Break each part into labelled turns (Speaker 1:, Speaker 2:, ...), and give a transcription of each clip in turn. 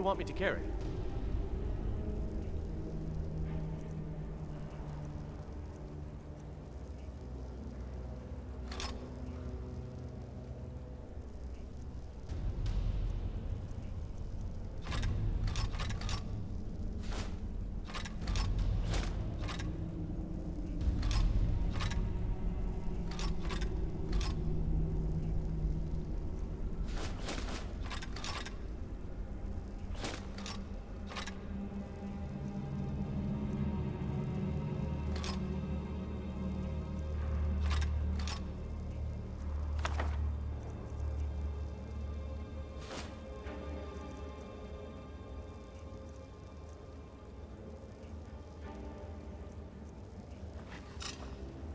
Speaker 1: you want me to carry?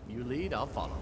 Speaker 1: You lead, I'll follow.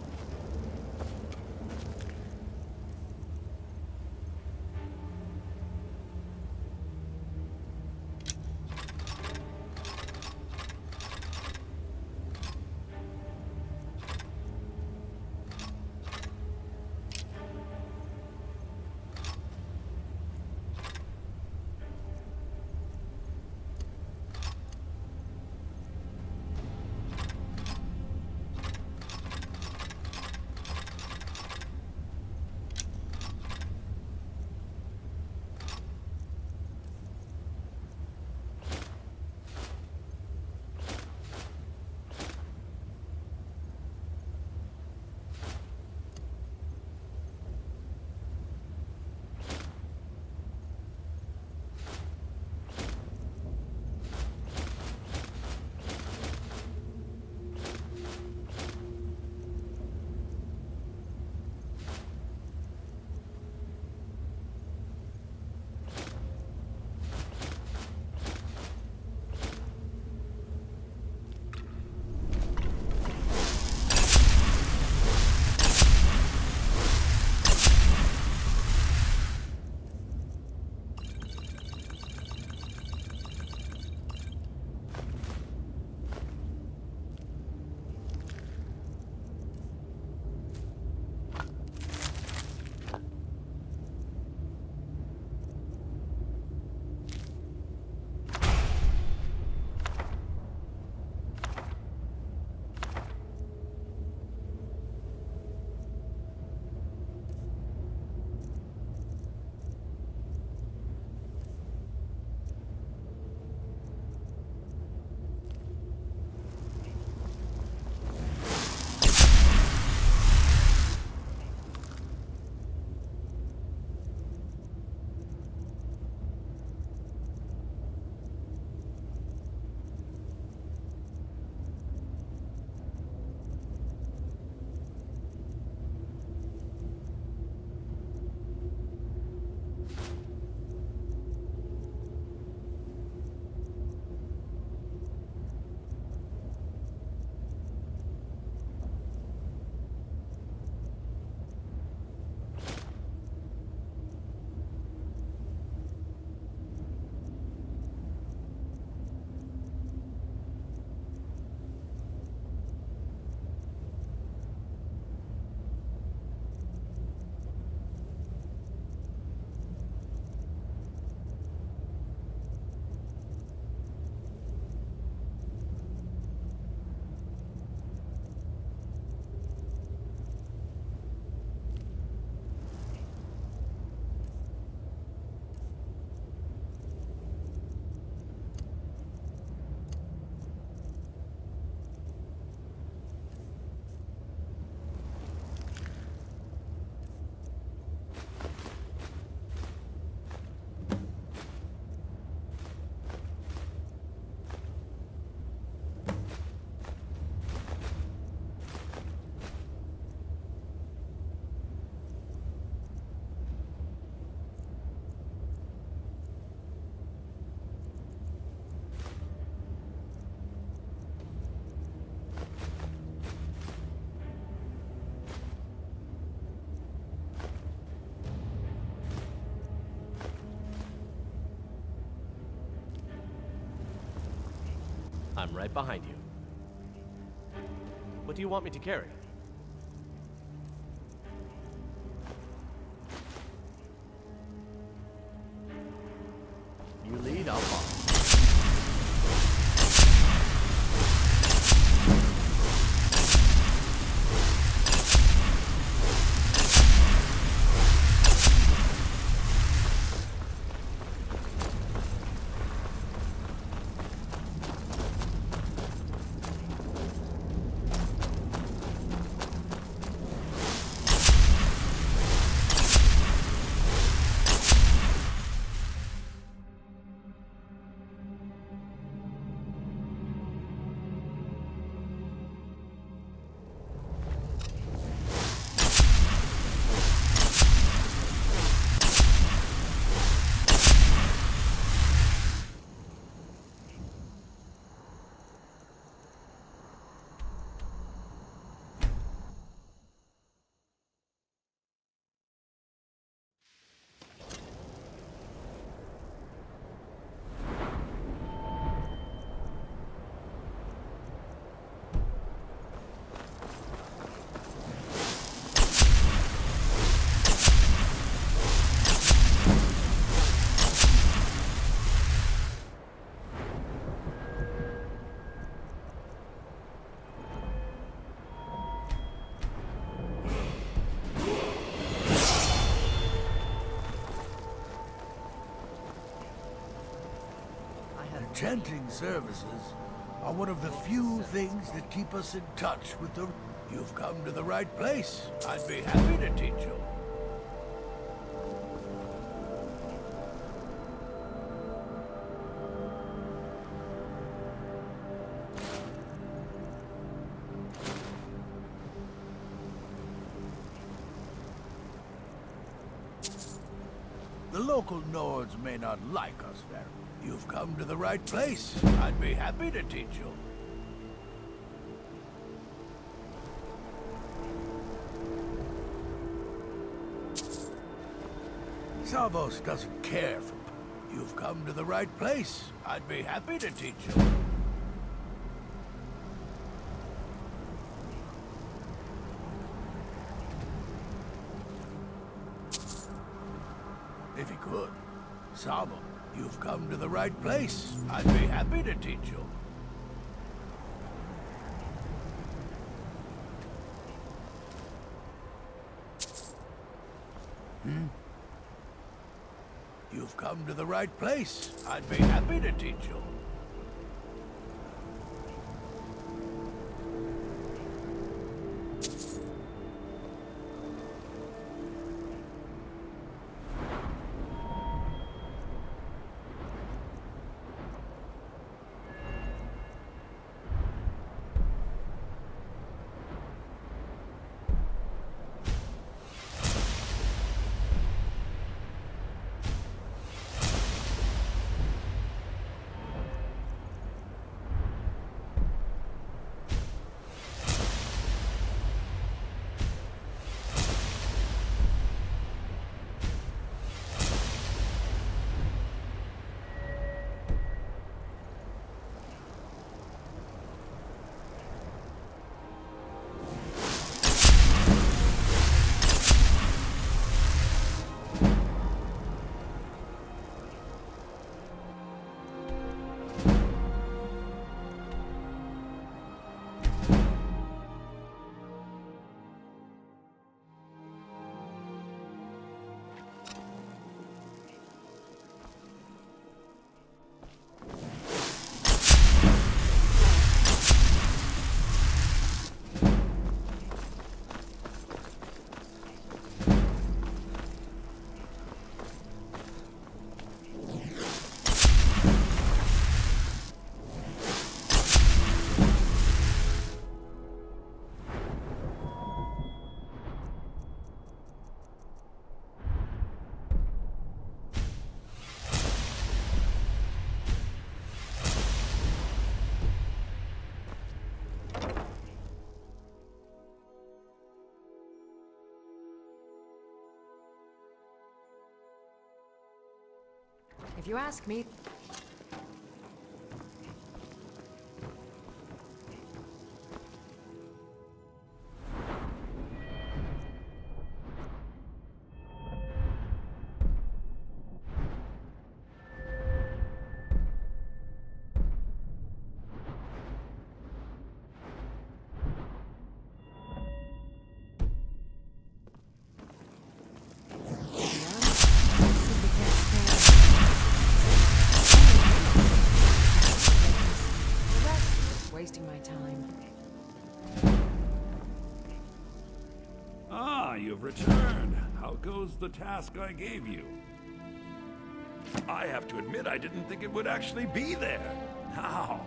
Speaker 1: I'm right behind you. What do you want me to carry? You
Speaker 2: Enchanting services are one of the few things that keep us in touch with the... You've come to the right place. I'd be happy to teach you. The local Nords may not like us very. You've come to the right place. I'd be happy to teach you. Savos doesn't care for... You've come to the right place. I'd be happy to teach you. If he could. Savo, you've come to the right place. I'd be happy to teach you. You've come to the right place. I'd be happy to teach you.
Speaker 3: If you ask me... wasting my time.
Speaker 4: Ah, you've returned. How goes the task I gave you? I have to admit, I didn't think it would actually be there. Now,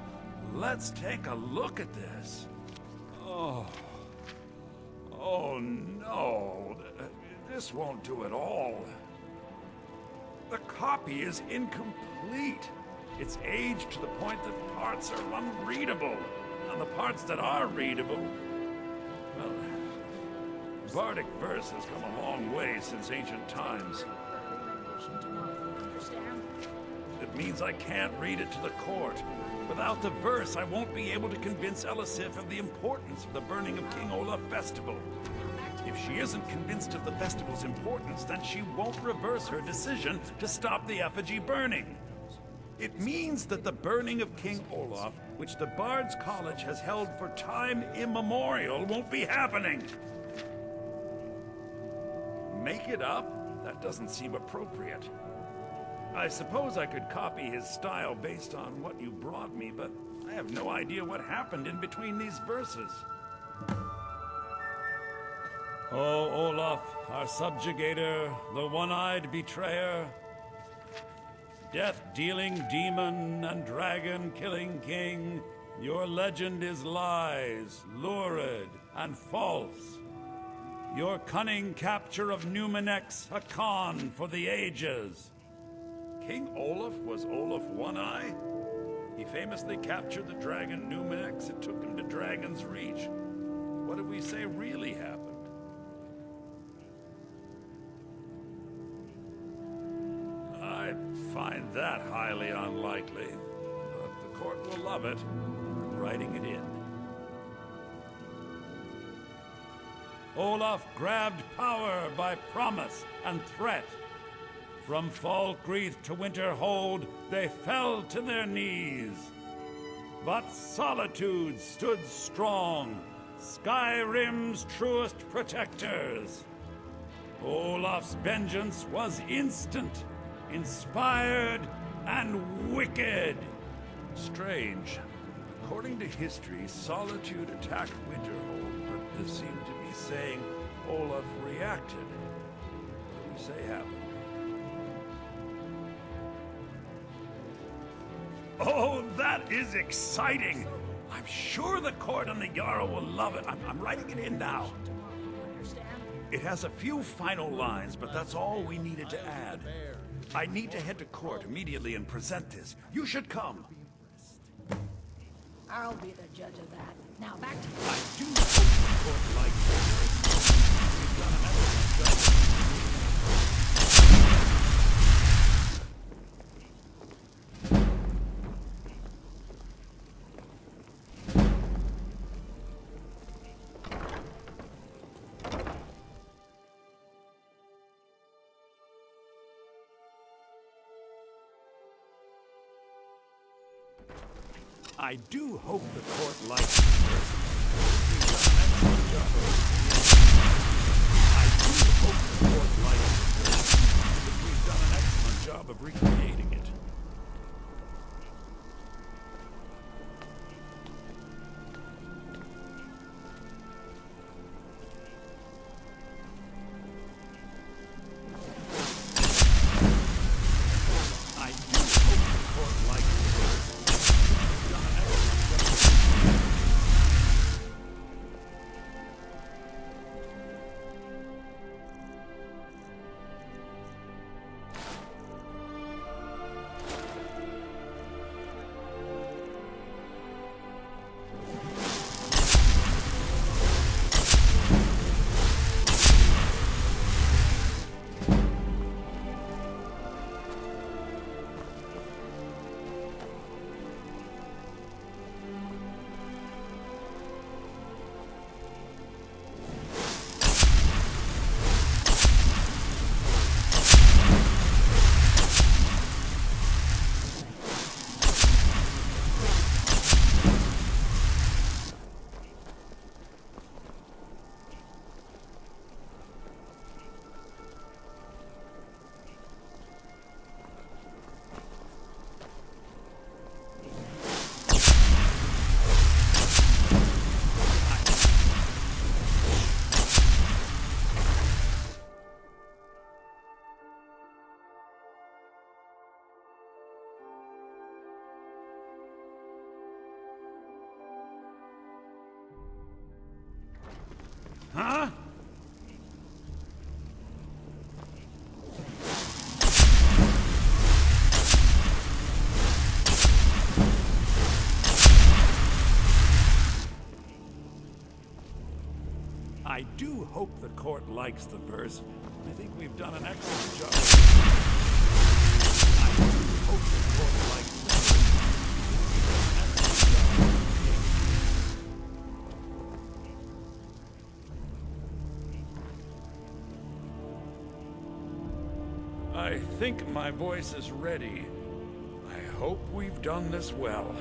Speaker 4: let's take a look at this. Oh. Oh, no. This won't do at all. The copy is incomplete. It's aged to the point that parts are unreadable. And the parts that are readable, well, Bardic verse has come a long way since ancient times. It means I can't read it to the court. Without the verse, I won't be able to convince Elisif of the importance of the burning of King Olaf festival. If she isn't convinced of the festival's importance, then she won't reverse her decision to stop the effigy burning. It means that the burning of King Olaf, which the Bard's College has held for time immemorial, won't be happening. Make it up? That doesn't seem appropriate. I suppose I could copy his style based on what you brought me, but I have no idea what happened in between these verses. Oh, Olaf, our subjugator, the one-eyed betrayer, death-dealing demon and dragon-killing king, your legend is lies, lurid, and false. Your cunning capture of Numenex, a con for the ages. King Olaf was Olaf One-Eye? He famously captured the dragon Numenex and took him to Dragon's Reach. What did we say really happened? I find that highly unlikely, but the court will love it. I'm writing it in. Olaf grabbed power by promise and threat. From Falkreath to Winterhold, they fell to their knees. But Solitude stood strong, Skyrim's truest protectors. Olaf's vengeance was instant, inspired, and wicked. Strange. According to history, Solitude attacked Winterhold, but this seemed to be saying Olaf reacted. What do we say happened? Oh, that is exciting! I'm sure the court and the Jarl will love it. I'm writing it in now. It has a few final lines, but that's all we needed to add. I need to head to court immediately and present this. You should come.
Speaker 3: I'll be the judge of that. Now back to
Speaker 4: I do hope the court likes this. We've done an excellent job. I do hope the court likes this. We've done an excellent job of I do hope the court likes this. We've done an excellent job of recreating it. I do hope the court likes this. We've done an excellent job. Huh? I do hope the court likes the verse. I think we've done an excellent job. I do hope the court likes the verse. We've done an excellent job. I think my voice is ready. I hope we've done this well.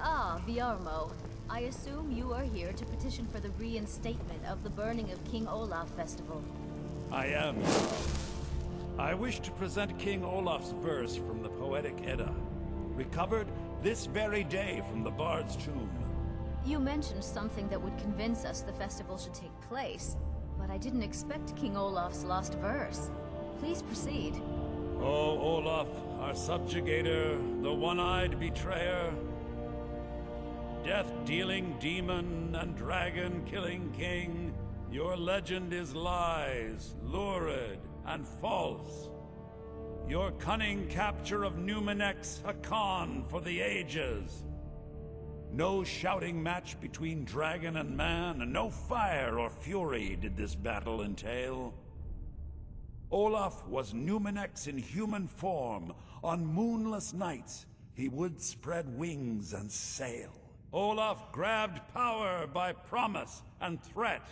Speaker 5: Ah, Viarmo. I assume you are here to petition for the reinstatement of the burning of King Olaf festival.
Speaker 4: I am, Jarl. I wish to present King Olaf's verse from the Poetic Edda, recovered this very day from the Bard's tomb.
Speaker 5: You mentioned something that would convince us the festival should take place, but I didn't expect King Olaf's lost verse. Please proceed.
Speaker 4: O Olaf, our subjugator, the one-eyed betrayer, death-dealing demon and dragon-killing king, your legend is lies, lurid, and false. Your cunning capture of Numenex, a con for the ages. No shouting match between dragon and man, and no fire or fury did this battle entail. Olaf was Numenex in human form. On moonless nights, he would spread wings and sail. Olaf grabbed power by promise and threat.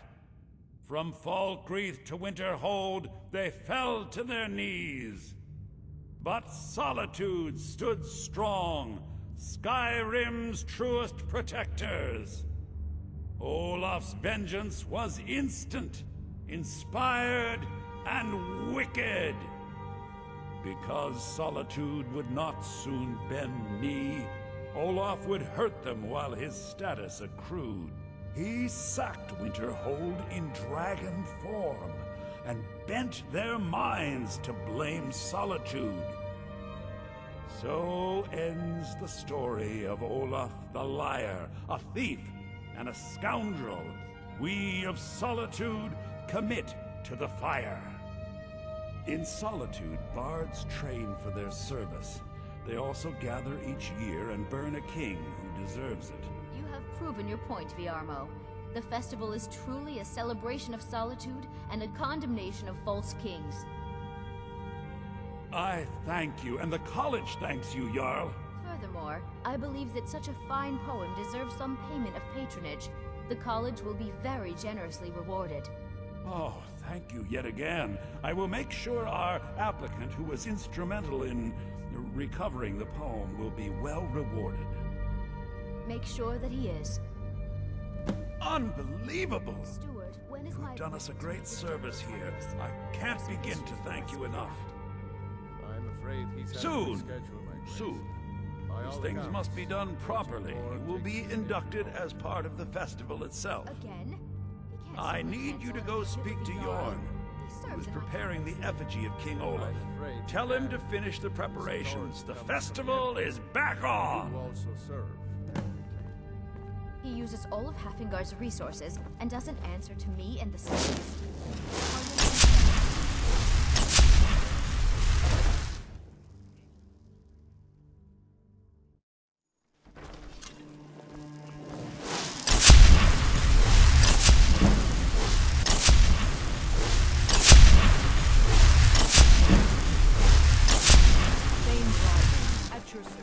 Speaker 4: From Falkreath to Winterhold, they fell to their knees. But Solitude stood strong, Skyrim's truest protectors. Olaf's vengeance was instant, inspired, and wicked. Because Solitude would not soon bend knee, Olaf would hurt them while his status accrued. He sacked Winterhold in dragon form, and bent their minds to blame Solitude. So ends the story of Olaf the liar, a thief and a scoundrel. We of Solitude commit to the fire. In Solitude, bards train for their service. They also gather each year and burn a king who deserves it.
Speaker 5: You have proven your point, Viarmo. The festival is truly a celebration of solitude and a condemnation of false kings.
Speaker 4: I thank you, and the college thanks you, Jarl.
Speaker 5: Furthermore, I believe that such a fine poem deserves some payment of patronage. The college will be very generously rewarded.
Speaker 4: Oh, thank you yet again. I will make sure our applicant, who was instrumental in recovering the poem, will be well rewarded.
Speaker 5: Make sure that he is.
Speaker 4: Unbelievable!
Speaker 5: Steward, when is
Speaker 4: You've
Speaker 5: my
Speaker 4: done us a great service here. I can't begin to thank you enough.
Speaker 6: I'm afraid he's
Speaker 4: Soon! Soon. These things must be done properly. You will be inducted as part of the festival itself.
Speaker 5: Again? He can't
Speaker 4: I
Speaker 5: simply
Speaker 4: need you to
Speaker 5: cancel
Speaker 4: go
Speaker 5: our
Speaker 4: speak to
Speaker 5: visit,
Speaker 4: Yorn,
Speaker 5: He
Speaker 4: who is
Speaker 5: serves in my
Speaker 4: preparing the
Speaker 5: capacity.
Speaker 4: effigy of King Olaf.
Speaker 6: I'm afraid
Speaker 4: Tell
Speaker 6: he
Speaker 4: him to
Speaker 6: can.
Speaker 4: finish the preparations. The
Speaker 6: Comes
Speaker 4: festival is back
Speaker 6: You
Speaker 4: on!
Speaker 6: also serve.
Speaker 5: He uses all of Hafingard's resources and doesn't answer to me and the citizens.
Speaker 3: At your service.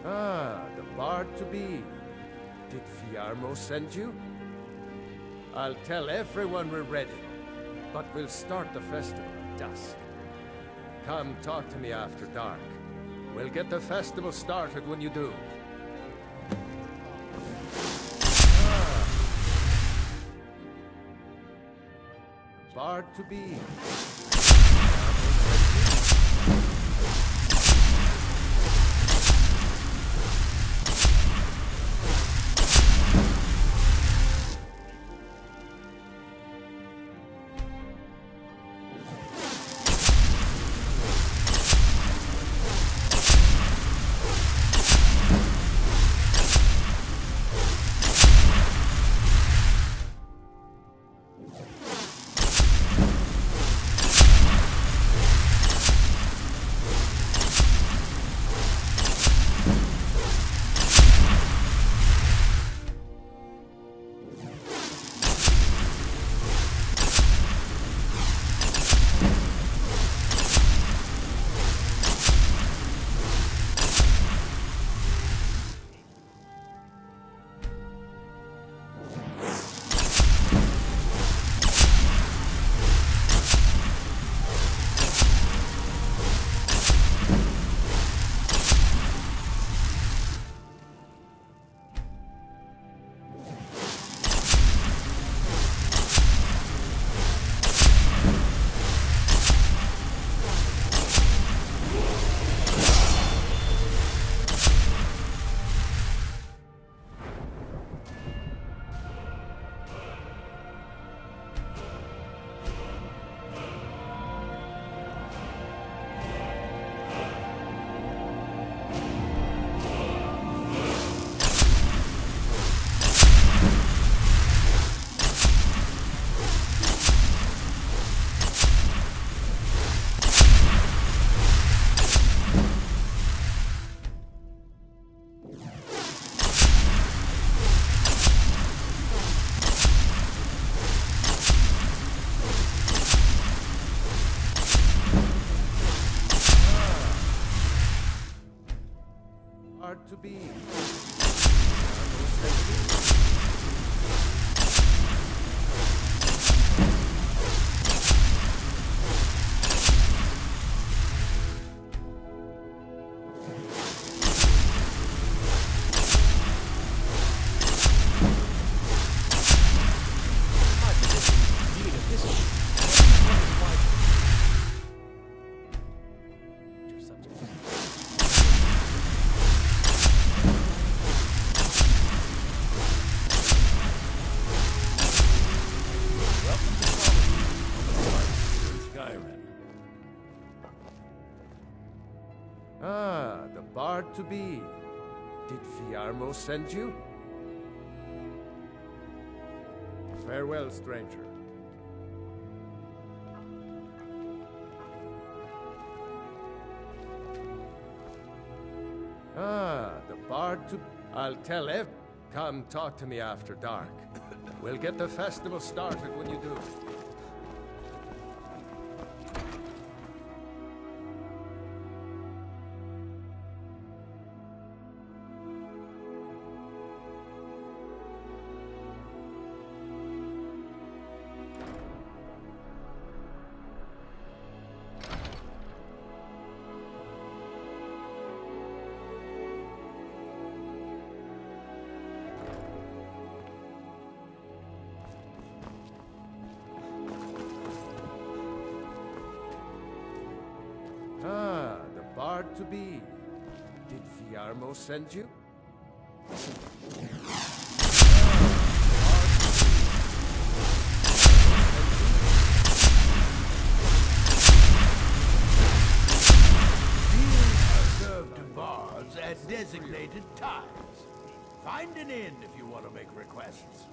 Speaker 6: Ah, the bard to be. Did Viarmo send you? I'll tell everyone we're ready, but we'll start the festival at dusk. Come talk to me after dark. We'll get the festival started when you do. Bard to be. bard to be? Did Viarmo send you? Farewell, stranger. Ah, the bard to... I'll tell Ev. Come talk to me after dark. We'll get the festival started when you do. Ah, the bard to be. Did Viarmo send you?
Speaker 2: Served to bards at designated times. Find an inn if you want to make requests.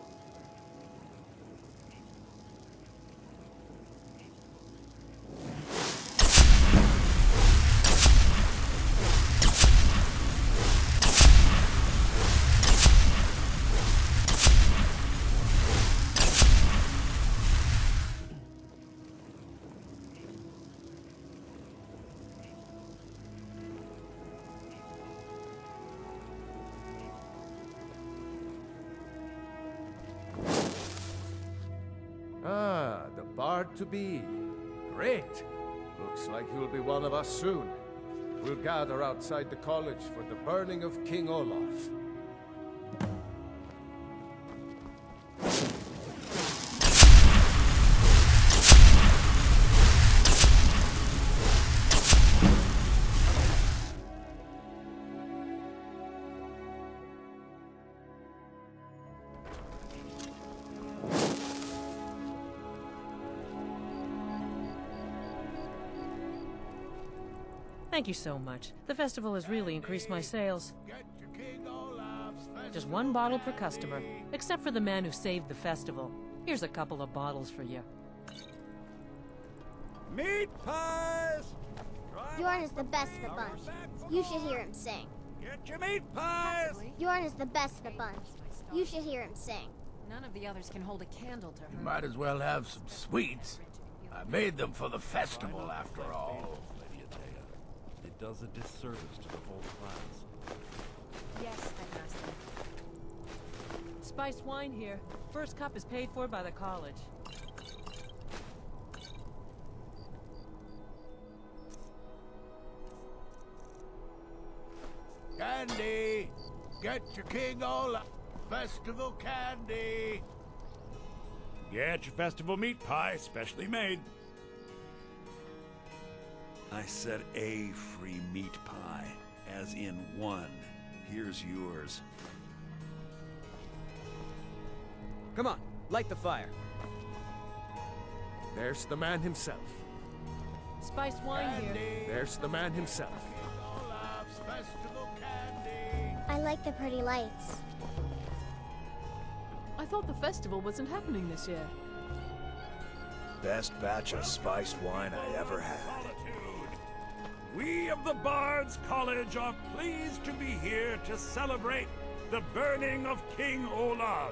Speaker 6: Ah, the bard to be. Great. Looks like you'll be one of us soon. We'll gather outside the college for the burning of King Olaf.
Speaker 7: Thank you so much. The festival has really increased my sales.
Speaker 2: Get your King Olaf's
Speaker 7: Just one bottle per customer, except for the man who saved the festival. Here's a couple of bottles for you.
Speaker 4: Meat pies!
Speaker 8: Bjorn is the best of the bunch. You should hear him sing.
Speaker 4: Get your meat pies!
Speaker 8: Bjorn is the best of the bunch. You should hear him sing.
Speaker 3: None of the others can hold a candle to her.
Speaker 2: You might as well have some sweets. I made them for the festival, after all.
Speaker 4: It does a disservice to the whole class.
Speaker 3: Yes, Headmaster.
Speaker 7: Spiced wine here. First cup is paid for by the college.
Speaker 2: Candy! Get your King Olaf festival candy!
Speaker 4: Get your festival meat pie, specially made. I said a free meat pie, as in one. Here's yours.
Speaker 1: Come on, light the fire.
Speaker 6: There's the man himself.
Speaker 7: Spiced wine here.
Speaker 6: There's the man himself.
Speaker 2: King Olaf's festival candy!
Speaker 8: I like the pretty lights.
Speaker 3: I thought the festival wasn't happening this year.
Speaker 9: Best batch of spiced wine I ever had.
Speaker 4: Solitude. We of the Bards College are pleased to be here to celebrate the burning of King Olaf.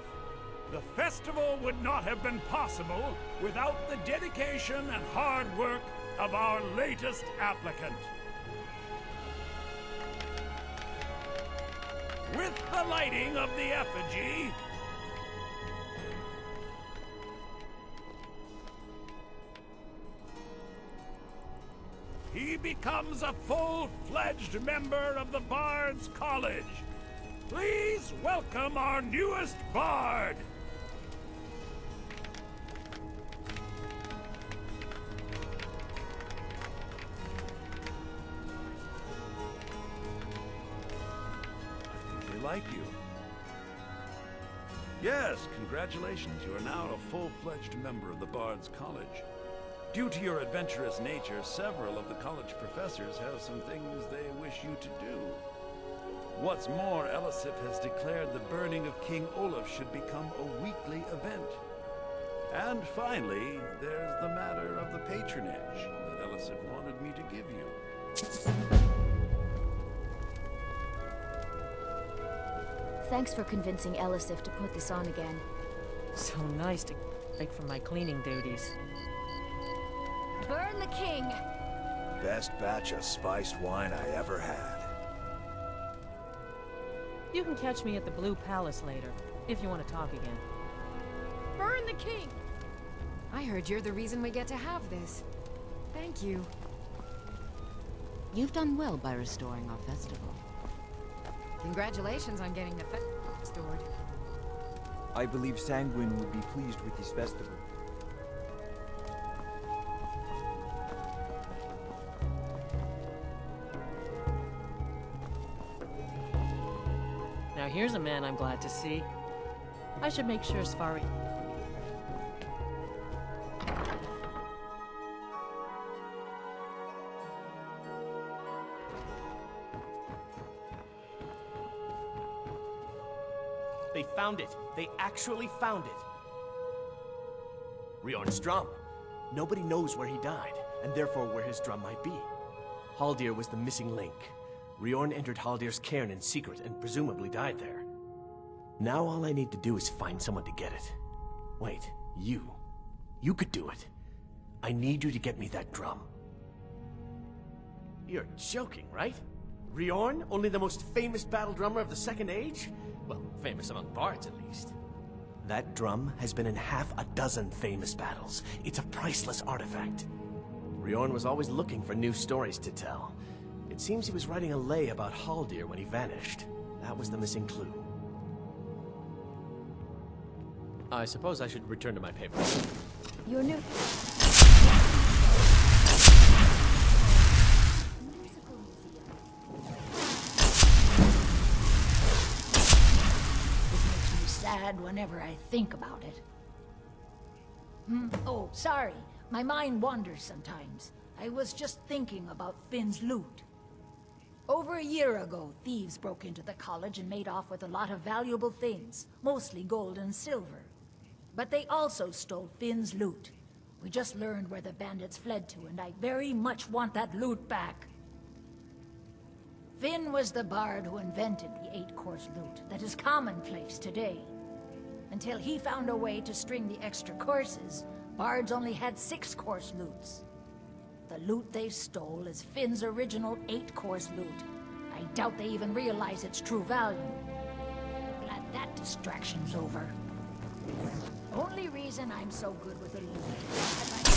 Speaker 4: The festival would not have been possible without the dedication and hard work of our latest applicant. With the lighting of the effigy, he becomes a full-fledged member of the Bards College. Please welcome our newest bard. I think they like you. Yes, congratulations. You are now a full-fledged member of the Bards College. Due to your adventurous nature, several of the college professors have some things they wish you to do. What's more, Elisif has declared the burning of King Olaf should become a weekly event. And finally, there's the matter of the patronage that Elisif wanted me to give you.
Speaker 5: Thanks for convincing Elisif to put this on again.
Speaker 7: So nice to break from my cleaning duties.
Speaker 5: Burn the king!
Speaker 9: Best batch of spiced wine I ever had.
Speaker 7: You can catch me at the Blue Palace later, if you want to talk again.
Speaker 3: Burn the king! I heard you're the reason we get to have this. Thank you.
Speaker 10: You've done well by restoring our festival.
Speaker 3: Congratulations on getting the restored.
Speaker 1: I believe Sanguine would be pleased with this festival.
Speaker 7: Now here's a man I'm glad to see. I should make sure Safari...
Speaker 11: They found it. They actually found it. Riorn's drum. Nobody knows where he died, and therefore where his drum might be. Haldir was the missing link. Riorn entered Haldir's cairn in secret and presumably died there. Now all I need to do is find someone to get it. Wait, you. You could do it. I need you to get me that drum. You're joking, right? Riorn, only the most famous battle drummer of the Second Age? Well, famous among bards, at least. That drum has been in half a dozen famous battles. It's a priceless artifact. Riorn was always looking for new stories to tell. It seems he was writing a lay about Haldir when he vanished. That was the missing clue. I suppose I should return to my paper.
Speaker 5: Your new...
Speaker 12: Sad whenever I think about it. Oh, sorry. My mind wanders sometimes. I was just thinking about Finn's loot. Over a year ago, thieves broke into the college and made off with a lot of valuable things, mostly gold and silver. But they also stole Finn's loot. We just learned where the bandits fled to, and I very much want that loot back. Finn was the bard who invented the 8-course loot that is commonplace today. Until he found a way to string the extra courses, bards only had 6-course loots. The loot they stole is Finn's original 8-course loot. I doubt they even realize its true value. Glad that distraction's over. Only reason I'm so good with the loot is that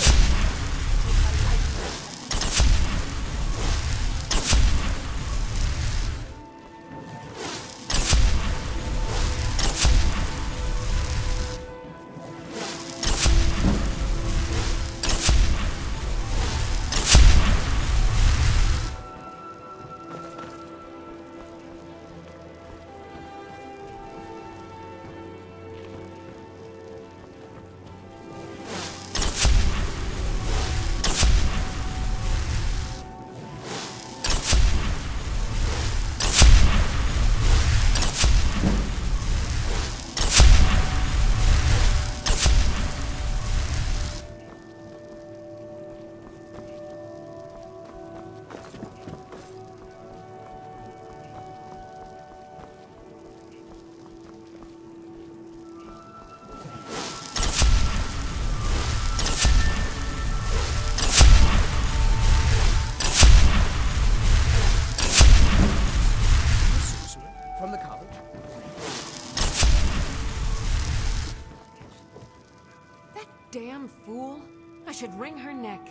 Speaker 3: Damn fool. I should wring her neck.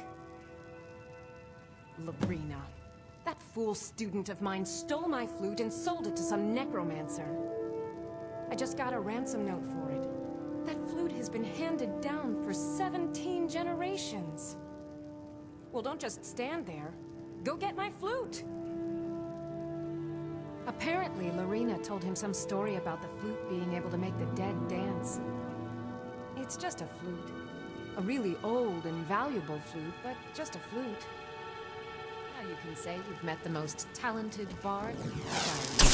Speaker 3: Lorena. That fool student of mine stole my flute and sold it to some necromancer. I just got a ransom note for it. That flute has been handed down for 17 generations. Well, don't just stand there. Go get my flute! Apparently, Lorena told him some story about the flute being able to make the dead dance. It's just a flute. A really old and valuable flute, but just a flute. Now you can say you've met the most talented bard in Skyrim.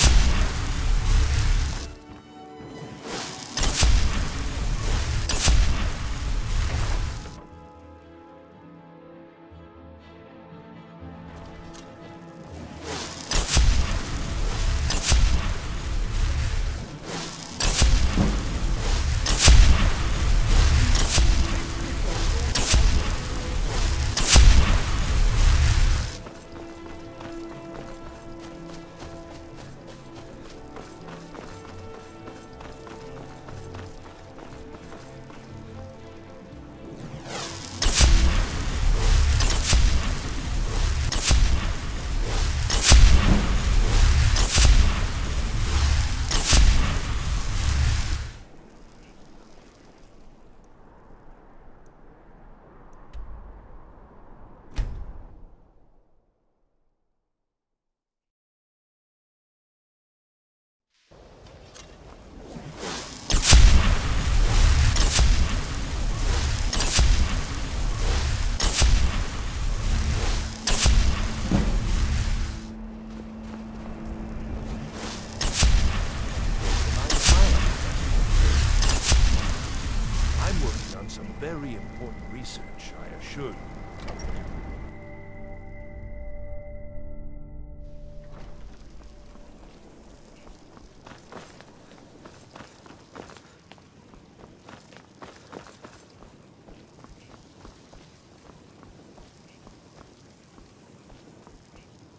Speaker 9: Very important research, I assure you.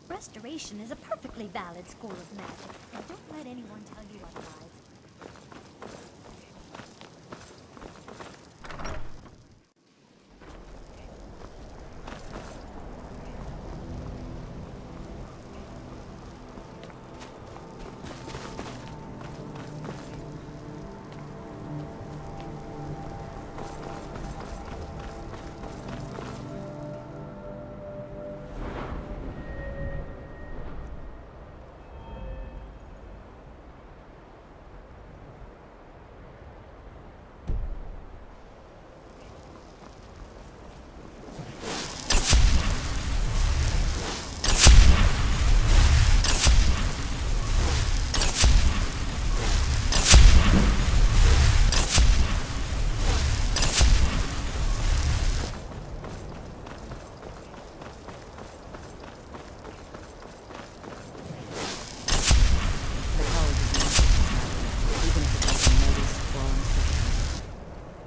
Speaker 8: Restoration is a perfectly valid school of magic. Now don't let anyone tell you otherwise.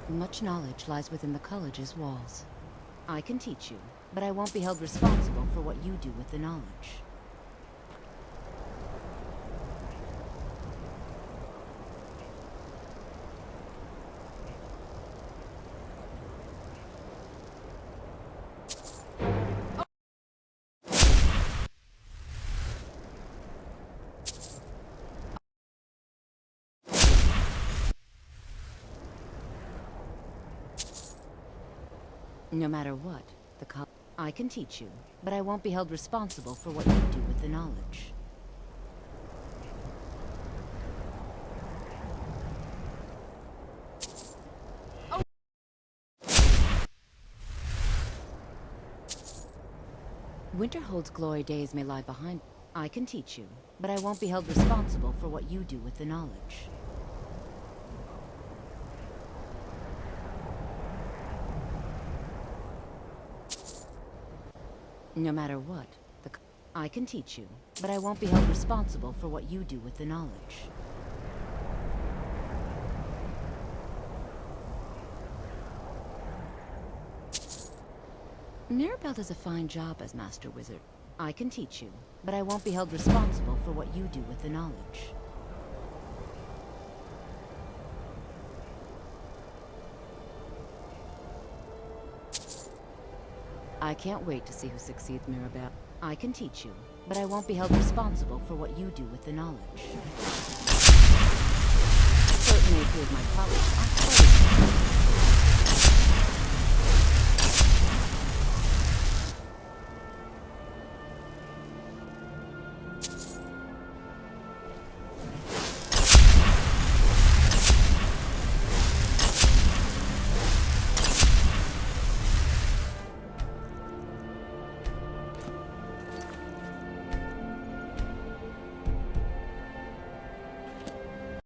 Speaker 10: Much knowledge lies within the college's walls. I can teach you, but I won't be held responsible for what you do with the knowledge. No matter what, I can teach you, but I won't be held responsible for what you do with the knowledge. Winterhold's glory days may lie behind. I can teach you, but I won't be held responsible for what you do with the knowledge. No matter what, I can teach you, but I won't be held responsible for what you do with the knowledge. Mirabelle does a fine job as Master Wizard. I can teach you, but I won't be held responsible for what you do with the knowledge. I can't wait to see who succeeds, Mirabelle. I can teach you, but I won't be held responsible for what you do with the knowledge. Certainly a few of my colleagues aren't quite as